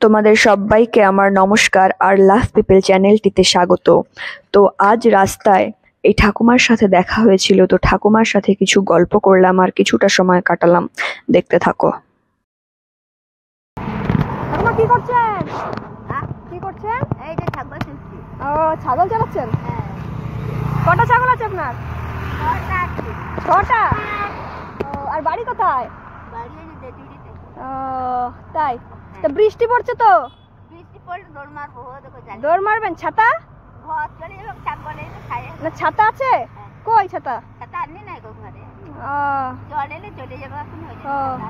তোমাদের সবাইকে আমার নমস্কার আর লাভ পিপল চ্যানেলটিতে স্বাগত। তো আজ রাস্তায় এই ঠাকুমার সাথে দেখা হয়েছিল, তো ঠাকুমার সাথে কিছু গল্প করলাম আর কিছুটা সময় কাটালাম। দেখতে থাকো। ঠাকুমা কি করছেন? কি করছেন? এই যে ছাগল চুষছি। ও, ছাগল চালাচ্ছেন? হ্যাঁ। কটা ছাগল আছে আপনার? ছটা আছে। 6টা? ও, আর বাড়ি কোথায়? বাড়ি এই যে দেজুড়িতে। ও, তাই? তো বৃষ্টি পড়ছে তো? বৃষ্টি পড়লে দৌড় মারবো, ও দেখো জানি। দৌড় মারবেন? ছাতা? ঘর চলে যাবে, ছাগল এসে খায়। না, ছাতা আছে? কই ছাতা? ছাতা আনলি নাই গো ঘরে। ও, জল এলে চলে যাবে এখন হয়ে ও। যাবে।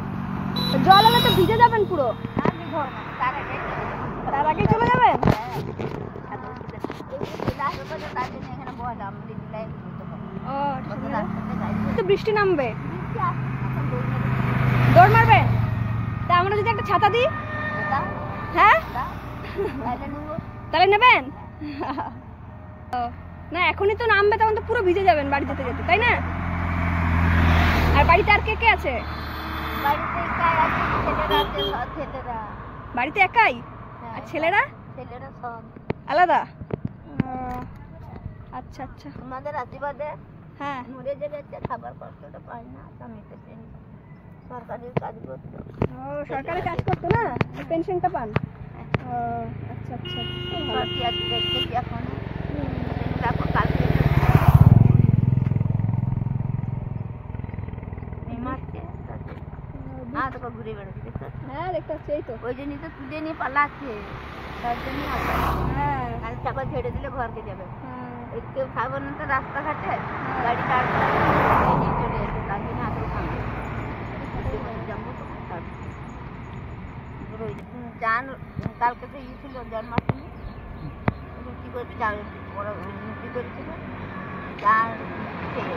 তো জল এলে তো ভিজে যাবেন পুরো। আমি ঘর তার আগে চলে যাবো। তার আগে চলে যাবেন? হ্যাঁ। ছাগল চলে আসবে বলে তার জন্য এখানে বললাম দিদিলাই বুঝতে পারবো। ও, কত রাস্তাতে গাড়ি তো বৃষ্টি নামবে, বৃষ্টি আসছে, এখন দৌড় মারবো। দৌড় মারবেন? তা আমরা যদি একটা ছাতা দিই? দাও, হ্যাঁ, দাও। তাহলে নেবো। তাহলে নেবেন? ও, না এখনই তো নামবে, তখন তো পুরো ভিজে যাবেন বাড়ি যেতে যেতে, তাই না? আর বাড়িতে আর কে কে আছে? বাড়িতে একাই আছে, ছেলেরা আছে, সব ছেলেরা। বাড়িতে একাই? হ্যাঁ, আর ছেলেরা ছেলেরা সব। আলাদা? ও, আচ্ছা আচ্ছা। তোমাদের আশীর্বাদে হ্যাঁ। মরে যে গেছে, খাবার কষ্টটা পাই না, স্বামীতে সরকারি কাজ করতো। ও, সরকারি কাজ করতো না, পেনশনটা পান? ও, আচ্ছা আচ্ছা। খুব ভালো। সবই আজ দেখতেছি এখন। দেখো কালকে মারছে, হ্যাঁ তোকে ঘুরে বেড়াচ্ছে দেখতে পাচ্ছি। হ্যাঁ, দেখতে পাচ্ছি, এই তো। ওই জন্যই তো তুলে নিয়ে পালাচ্ছে, তার জন্যই আসা। হ্যাঁ, কাল ছাগল ছেড়ে দিলে ঘরকে যাবে। হ্যাঁ। এই কেউ খাবো না তো রাস্তাঘাটে, গাড়ি দাঁড় করে নিয়ে চলে এসে তার জন্য হাতেও খাবে। যাবো তো চান কালকে তো ইয়ে ছিল জন্মাষ্টমী, রুটি করে চাল রুটি করেছিল, চাল খেয়ে